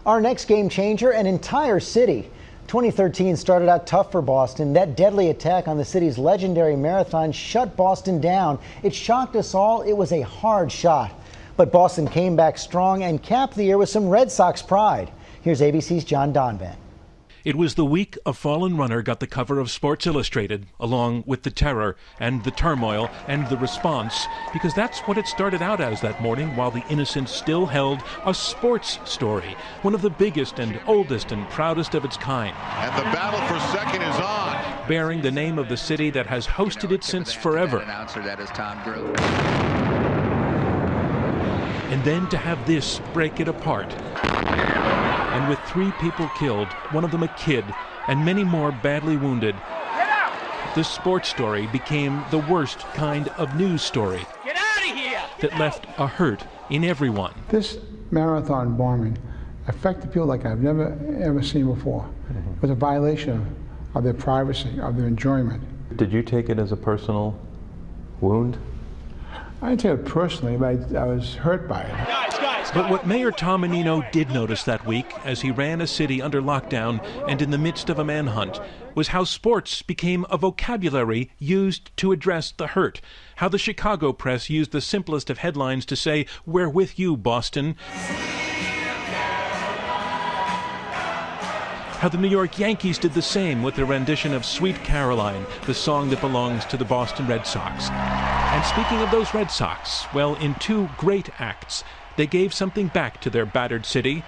Our next game changer, an entire city. 2013 started out tough for Boston. That deadly attack on the city's legendary marathon shut Boston down. It shocked us all. It was a hard shot. But Boston came back strong and capped the year with some Red Sox pride. Here's ABC's John Donvan. It was the week a fallen runner got the cover of Sports Illustrated, along with the terror and the turmoil and the response, because that's what it started out as that morning, while the innocents still held a sports story, one of the biggest and oldest and proudest of its kind. And the battle for second is on. Bearing the name of the city that has hosted it since forever. And then to have this break it apart. And with 3 people killed, one of them a kid, and many more badly wounded, the sports story became the worst kind of news story. Get out of here! That left a hurt in everyone. This marathon bombing affected people like I've never ever seen before. It was a violation of their privacy, of their enjoyment. Did you take it as a personal wound? I didn't take it personally, but I was hurt by it. But what Mayor Tom Menino did notice that week, as he ran a city under lockdown and in the midst of a manhunt, was how sports became a vocabulary used to address the hurt. How the Chicago press used the simplest of headlines to say, "We're with you, Boston." How the New York Yankees did the same with their rendition of Sweet Caroline, the song that belongs to the Boston Red Sox. And speaking of those Red Sox, well, in 2 great acts, they gave something back to their battered city.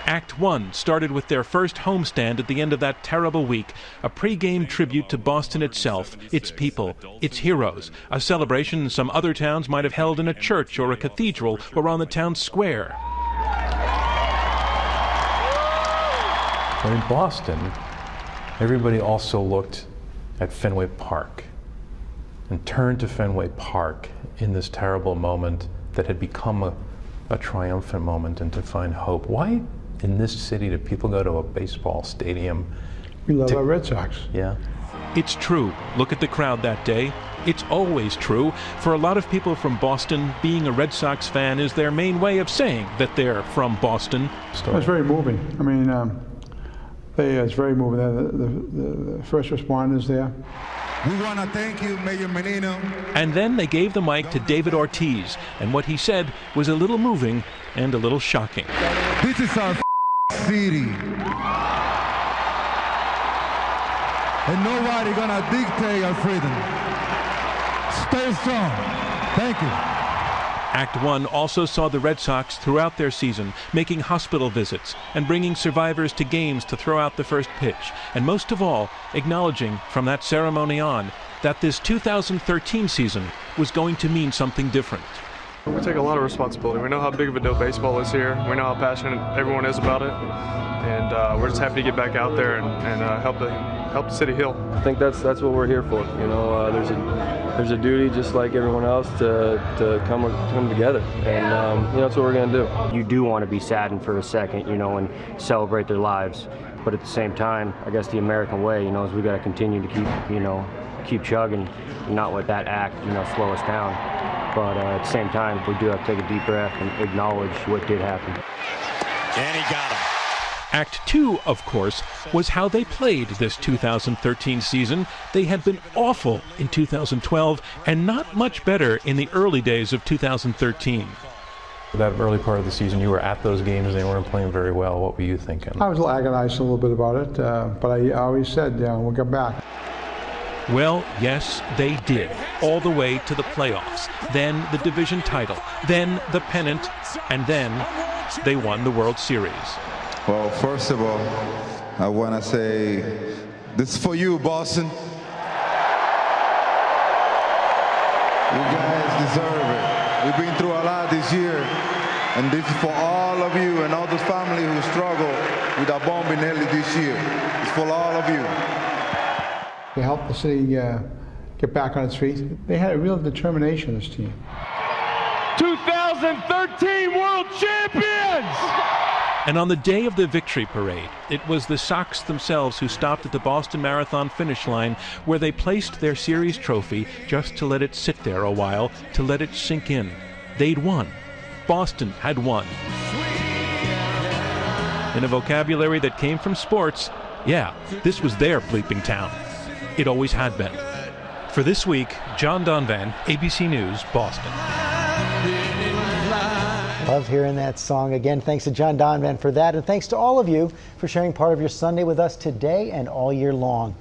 Act 1 started with their first homestand at the end of that terrible week, a pre-game tribute to Boston itself, its people, its heroes, a celebration some other towns might have held in a church or a cathedral or on the town square. Well, in Boston, everybody also looked at Fenway Park and turned to Fenway Park in this terrible moment that had become a triumphant moment, and to find hope. Why in this city do people go to a baseball stadium? We love our Red Sox. Yeah. It's true. Look at the crowd that day. It's always true. For a lot of people from Boston, being a Red Sox fan is their main way of saying that they're from Boston. It was very moving. I mean, it's very moving. The first responders there. We want to thank you, Mayor Menino. And then they gave the mic to David Ortiz, and what he said was a little moving and a little shocking. This is our city. And nobody gonna dictate our freedom. Stay strong. Thank you. Act 1 also saw the Red Sox throughout their season, making hospital visits and bringing survivors to games to throw out the first pitch, and most of all, acknowledging from that ceremony on that this 2013 season was going to mean something different. We take a lot of responsibility. We know how big of a deal baseball is here. We know how passionate everyone is about it, and we're just happy to get back out there and help the city heal. I think that's what we're here for. You know, there's a duty, just like everyone else, to come together, and that's what we're going to do. You do want to be saddened for a second, and celebrate their lives, but at the same time, I guess the American way, is we got to continue to keep chugging, and not let that act, slow us down. But at the same time, we do have to take a deep breath and acknowledge what did happen. And he got him. Act 2, of course, was how they played this 2013 season. They had been awful in 2012 and not much better in the early days of 2013. That early part of the season, you were at those games, they weren't playing very well. What were you thinking? I was agonized a little bit about it, but I always said, we'll get back. Well, yes, they did, all the way to the playoffs, then the division title, then the pennant, and then they won the World Series. Well, first of all, I want to say this is for you, Boston. You guys deserve it. We've been through a lot this year, and this is for all of you and all those families who struggle with that bombing early this year. It's for all of you. To help the city get back on its feet. They had a real determination, this team. 2013 World Champions! And on the day of the victory parade, it was the Sox themselves who stopped at the Boston Marathon finish line, where they placed their series trophy just to let it sit there a while, to let it sink in. They'd won. Boston had won. In a vocabulary that came from sports, yeah, this was their bleeping town. It always had been. For this week, John Donvan, ABC News, Boston. Love hearing that song. Again, thanks to John Donvan for that, and thanks to all of you for sharing part of your Sunday with us today and all year long.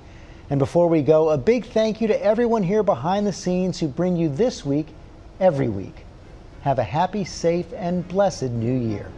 And before we go, a big thank you to everyone here behind the scenes who bring you this week every week. Have a happy, safe, and blessed New Year.